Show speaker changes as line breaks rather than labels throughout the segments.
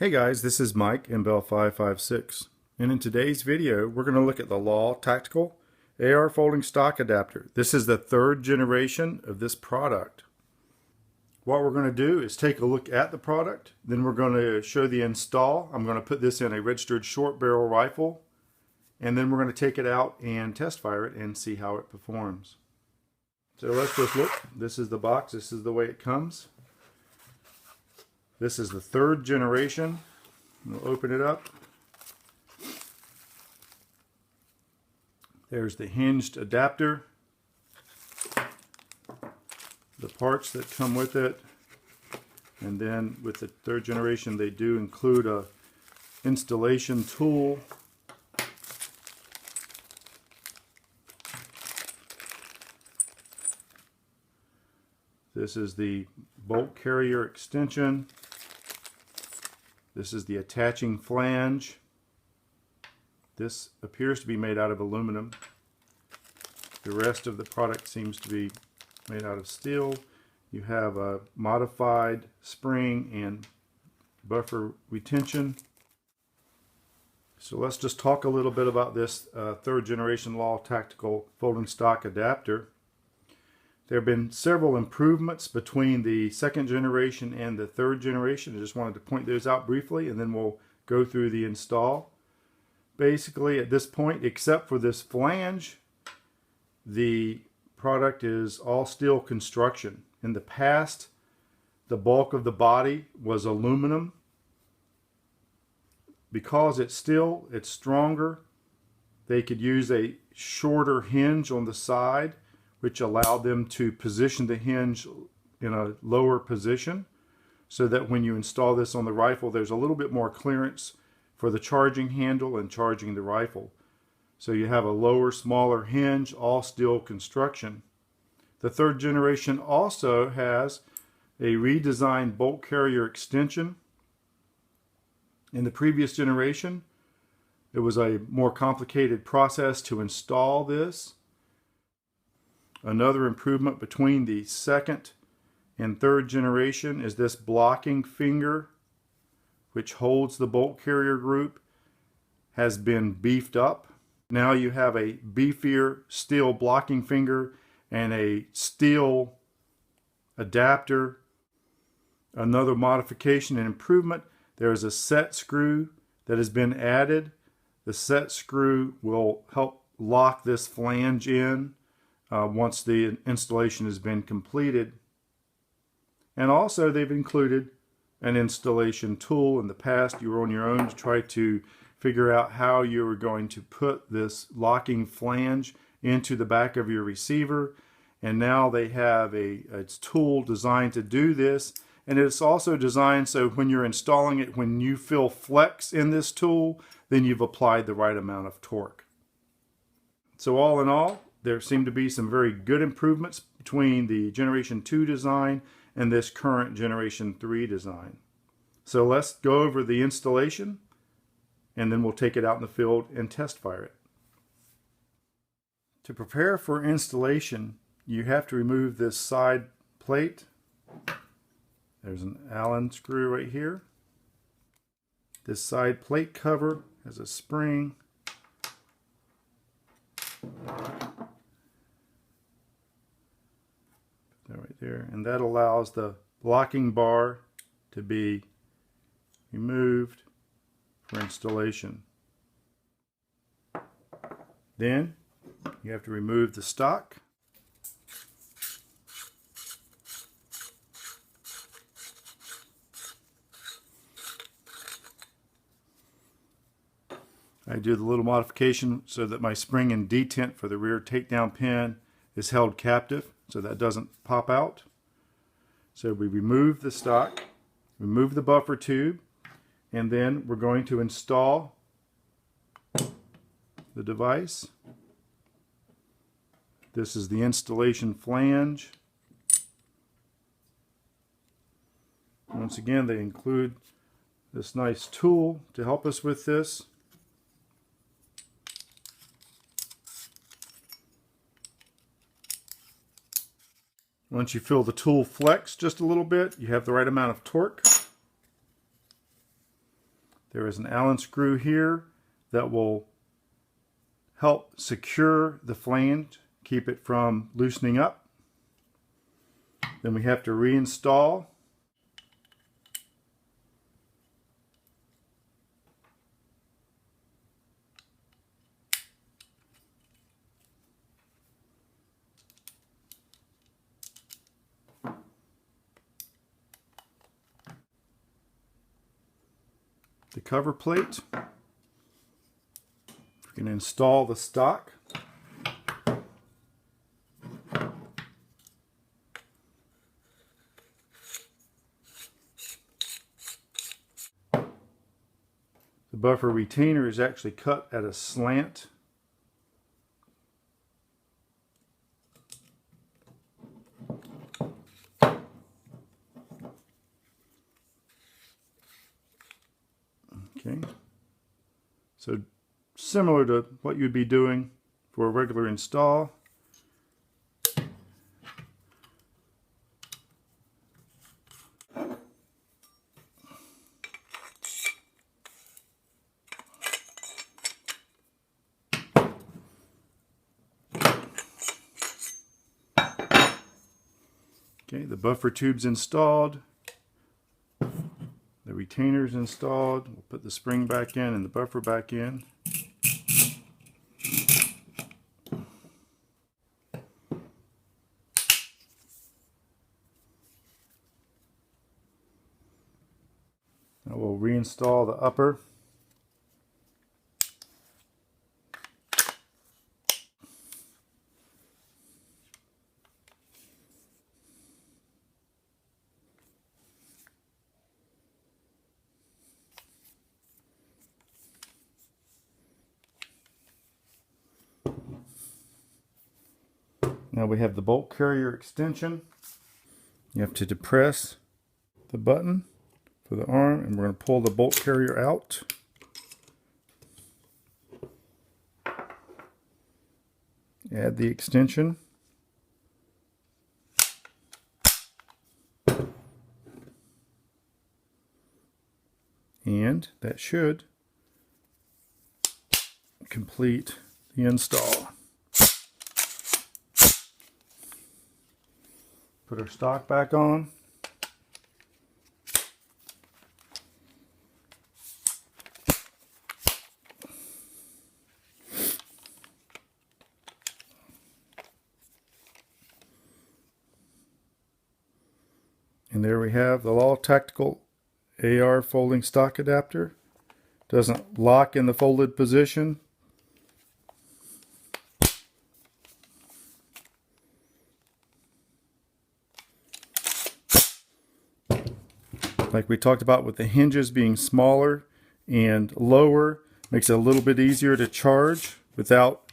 Hey guys, this is Mike MBell556, and in today's video we're going to look at the Law Tactical AR Folding Stock Adapter. This is the third generation of this product. What we're going to do is take a look at the product, then we're going to show the install. I'm going to put this in a registered short barrel rifle, and then we're going to take it out and test fire it and see how it performs. So let's just look. This is the box. This is the way it comes. This is the third generation. We'll open it up. There's the hinged adapter, the parts that come with it, and then with the third generation they do include a installation tool. This is the bolt carrier extension. This is the attaching flange. This appears to be made out of aluminum. The rest of the product seems to be made out of steel. You have a modified spring and buffer retention. So let's just talk a little bit about this third generation Law Tactical Folding Stock Adapter. There have been several improvements between the second generation and the third generation. I just wanted to point those out briefly, and then we'll go through the install. Basically, at this point, except for this flange, the product is all steel construction. In the past, the bulk of the body was aluminum. Because it's steel, it's stronger. They could use a shorter hinge on the side, which allowed them to position the hinge in a lower position so that when you install this on the rifle, there's a little bit more clearance for the charging handle and charging the rifle. So you have a lower, smaller hinge, all steel construction. The third generation also has a redesigned bolt carrier extension. In the previous generation, it was a more complicated process to install this. Another improvement between the second and third generation is this blocking finger, which holds the bolt carrier group, has been beefed up. Now you have a beefier steel blocking finger and a steel adapter. Another modification and improvement, there is a set screw that has been added. The set screw will help lock this flange in once the installation has been completed. And also they've included an installation tool. In the past you were on your own to try to figure out how you were going to put this locking flange into the back of your receiver, and now they have a tool designed to do this, and it's also designed so when you're installing it, when you feel flex in this tool, then you've applied the right amount of torque. So all in all, there seem to be some very good improvements between the Generation 2 design and this current Generation 3 design. So let's go over the installation, and then we'll take it out in the field and test fire it. To prepare for installation, you have to remove this side plate. There's an Allen screw right here. This side plate cover has a spring. Right there, and that allows the blocking bar to be removed for installation. Then you have to remove the stock. I do the little modification so that my spring and detent for the rear takedown pin is held captive, so that doesn't pop out. So we remove the stock, remove the buffer tube, and then we're going to install the device. This is the installation flange. Once again, they include this nice tool to help us with this. Once you feel the tool flex just a little bit, you have the right amount of torque. There is an Allen screw here that will help secure the flange, keep it from loosening up. Then we have to reinstall the cover plate. We're going to install the stock. The buffer retainer is actually cut at a slant. Okay, so similar to what you'd be doing for a regular install. Okay, the buffer tube's installed. The retainer's installed. We'll put the spring back in and the buffer back in. Now we'll reinstall the upper. Now we have the bolt carrier extension. You have to depress the button for the arm, and we're going to pull the bolt carrier out. Add the extension. And that should complete the install. Put our stock back on. And there we have the Law Tactical AR folding stock adapter. Doesn't lock in the folded position. Like we talked about with the hinges being smaller and lower, makes it a little bit easier to charge without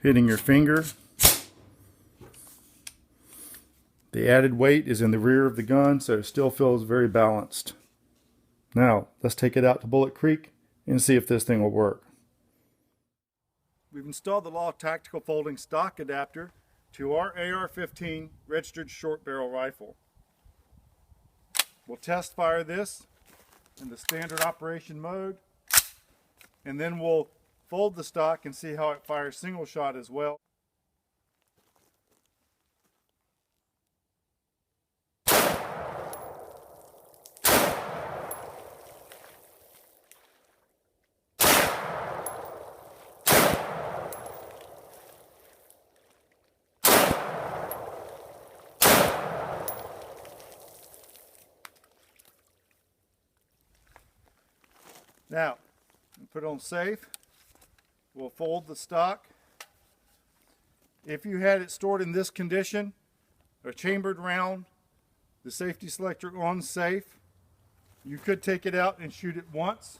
hitting your finger. The added weight is in the rear of the gun, so it still feels very balanced. Now, let's take it out to Bullet Creek and see if this thing will work. We've installed the Law Tactical Folding Stock Adapter to our AR-15 registered short barrel rifle. We'll test fire this in the standard operation mode, and then we'll fold the stock and see how it fires single shot as well. Now, put it on safe. We'll fold the stock. If you had it stored in this condition, a chambered round, the safety selector on safe, you could take it out and shoot it once.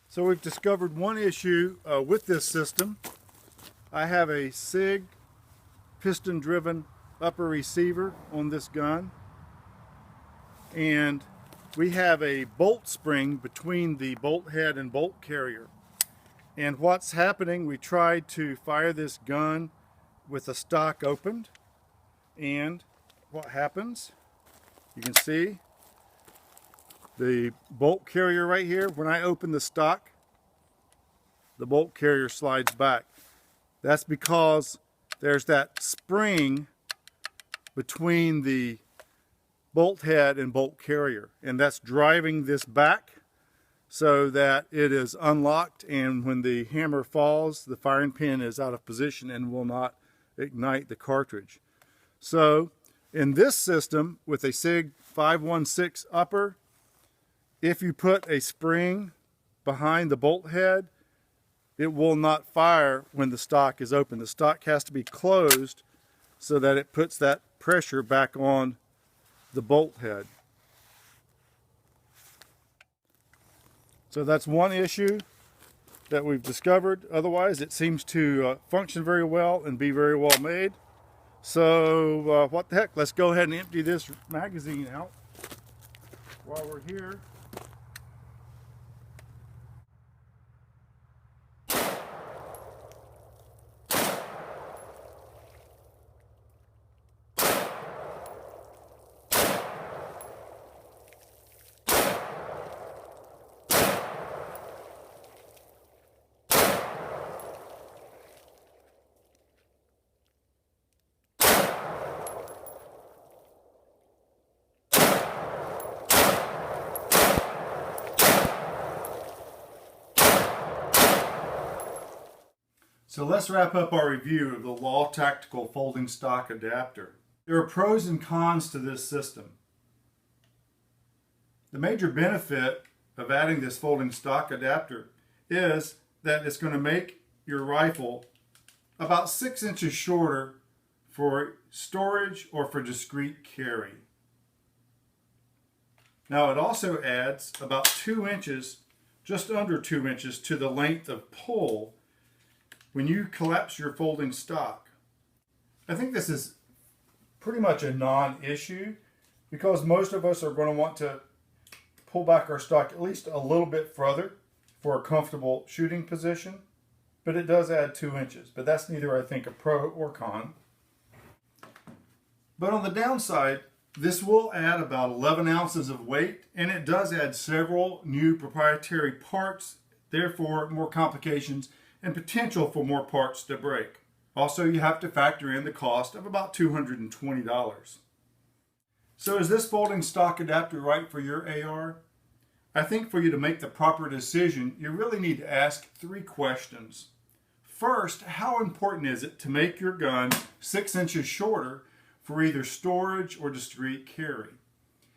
So we've discovered one issue with this system. I have a SIG piston-driven upper receiver on this gun, and we have a bolt spring between the bolt head and bolt carrier. And what's happening, we tried to fire this gun with the stock opened, and what happens, you can see the bolt carrier right here. When I open the stock, the bolt carrier slides back. That's because there's that spring between the bolt head and bolt carrier, and that's driving this back so that it is unlocked, and when the hammer falls, the firing pin is out of position and will not ignite the cartridge. So in this system with a SIG 516 upper, if you put a spring behind the bolt head, it will not fire when the stock is open. The stock has to be closed so that it puts that pressure back on the bolt head. So that's one issue that we've discovered. Otherwise, it seems to function very well and be very well made. So what the heck, let's go ahead and empty this magazine out while we're here. So let's wrap up our review of the Law Tactical Folding Stock Adapter. There are pros and cons to this system. The major benefit of adding this folding stock adapter is that it's going to make your rifle about 6 inches shorter for storage or for discreet carry. Now it also adds about 2 inches, just under 2 inches, to the length of pull when you collapse your folding stock. I think this is pretty much a non-issue because most of us are going to want to pull back our stock at least a little bit further for a comfortable shooting position, but it does add 2 inches. But that's neither, I think, a pro or con. But on the downside, this will add about 11 ounces of weight, and it does add several new proprietary parts, therefore more complications and potential for more parts to break. Also, you have to factor in the cost of about $220. So is this folding stock adapter right for your AR? I think for you to make the proper decision, you really need to ask 3 questions. First, how important is it to make your gun 6 inches shorter for either storage or discreet carry?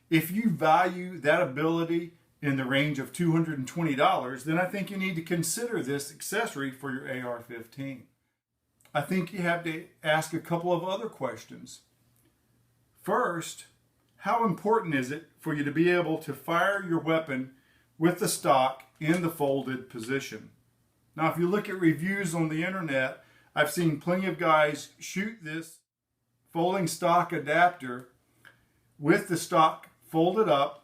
If you value that ability in the range of $220, then I think you need to consider this accessory for your AR-15. I think you have to ask a couple of other questions. First, how important is it for you to be able to fire your weapon with the stock in the folded position? Now, if you look at reviews on the internet, I've seen plenty of guys shoot this folding stock adapter with the stock folded up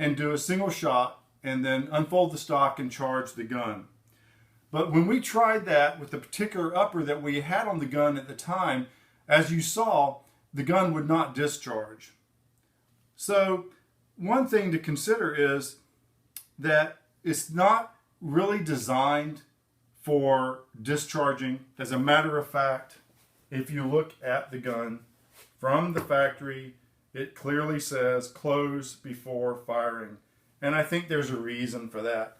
and do a single shot and then unfold the stock and charge the gun. But when we tried that with the particular upper that we had on the gun at the time, as you saw, the gun would not discharge. So one thing to consider is that it's not really designed for discharging. As a matter of fact, if you look at the gun from the factory, it clearly says close before firing. And I think there's a reason for that.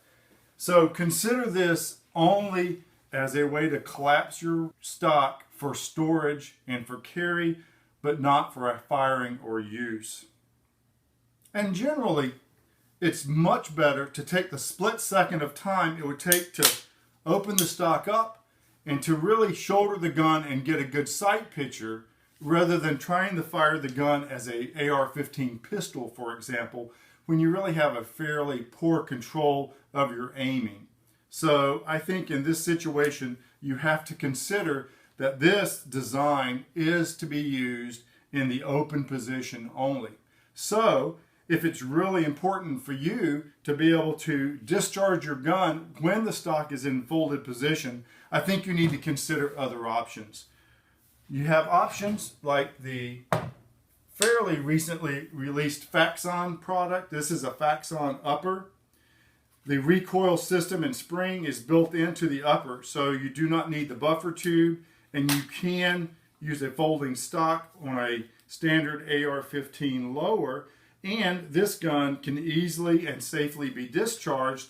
So consider this only as a way to collapse your stock for storage and for carry, but not for a firing or use. And generally, it's much better to take the split second of time it would take to open the stock up and to really shoulder the gun and get a good sight picture, rather than trying to fire the gun as a AR-15 pistol, for example, when you really have a fairly poor control of your aiming. So I think in this situation, you have to consider that this design is to be used in the open position only. So if it's really important for you to be able to discharge your gun when the stock is in folded position, I think you need to consider other options. You have options like the fairly recently released Faxon product. This is a Faxon upper. The recoil system and spring is built into the upper, so you do not need the buffer tube, and you can use a folding stock on a standard AR-15 lower, and this gun can easily and safely be discharged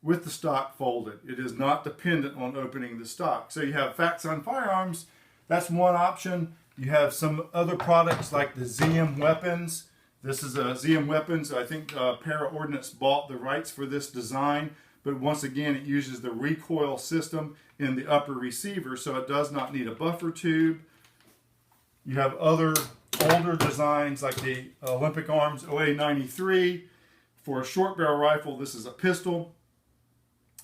with the stock folded. It is not dependent on opening the stock. So you have Faxon firearms. That's one option. You have some other products like the ZM Weapons. This is a ZM Weapons. I think Para Ordnance bought the rights for this design, but once again, it uses the recoil system in the upper receiver, so it does not need a buffer tube. You have other older designs like the Olympic Arms OA-93. For a short barrel rifle, this is a pistol.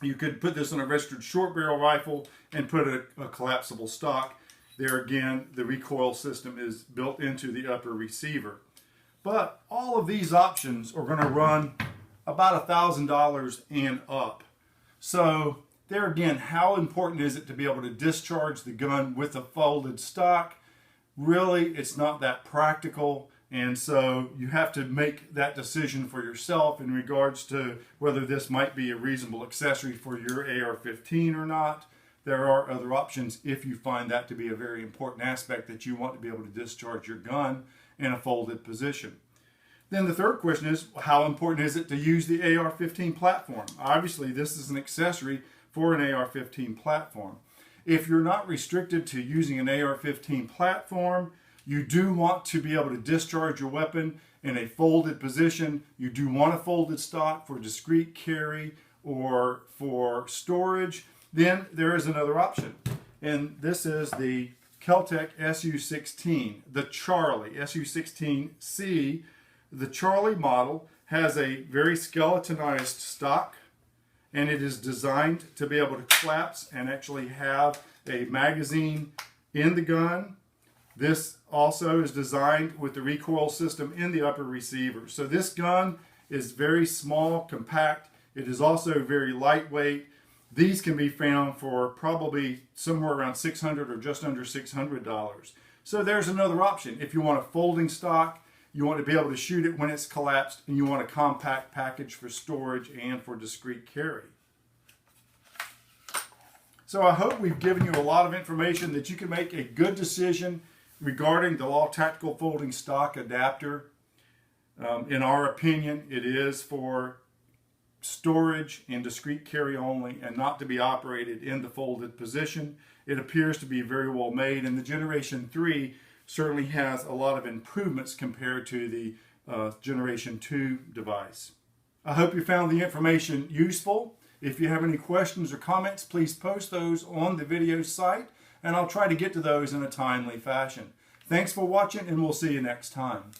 You could put this on a registered short barrel rifle and put a collapsible stock. There again, the recoil system is built into the upper receiver. But all of these options are going to run about $1,000 and up. So there again, how important is it to be able to discharge the gun with a folded stock? Really, it's not that practical, and so you have to make that decision for yourself in regards to whether this might be a reasonable accessory for your AR-15 or not. There are other options if you find that to be a very important aspect, that you want to be able to discharge your gun in a folded position. Then the third question is, how important is it to use the AR-15 platform? Obviously, this is an accessory for an AR-15 platform. If you're not restricted to using an AR-15 platform, you do want to be able to discharge your weapon in a folded position. You do want a folded stock for discreet carry or for storage. Then there is another option, and this is the Keltec SU-16, the Charlie, SU-16C. The Charlie model has a very skeletonized stock, and it is designed to be able to collapse and actually have a magazine in the gun. This also is designed with the recoil system in the upper receiver. So this gun is very small, compact. It is also very lightweight. These can be found for probably somewhere around $600 or just under $600. So there's another option. If you want a folding stock, you want to be able to shoot it when it's collapsed, and you want a compact package for storage and for discreet carry. So I hope we've given you a lot of information that you can make a good decision regarding the Law Tactical Folding Stock Adapter. In our opinion, it is for storage and discreet carry only, and not to be operated in the folded position. It appears to be very well made, and the Generation 3 certainly has a lot of improvements compared to the Generation 2 device. I hope you found the information useful. If you have any questions or comments, please post those on the video site, and I'll try to get to those in a timely fashion. Thanks for watching, and we'll see you next time.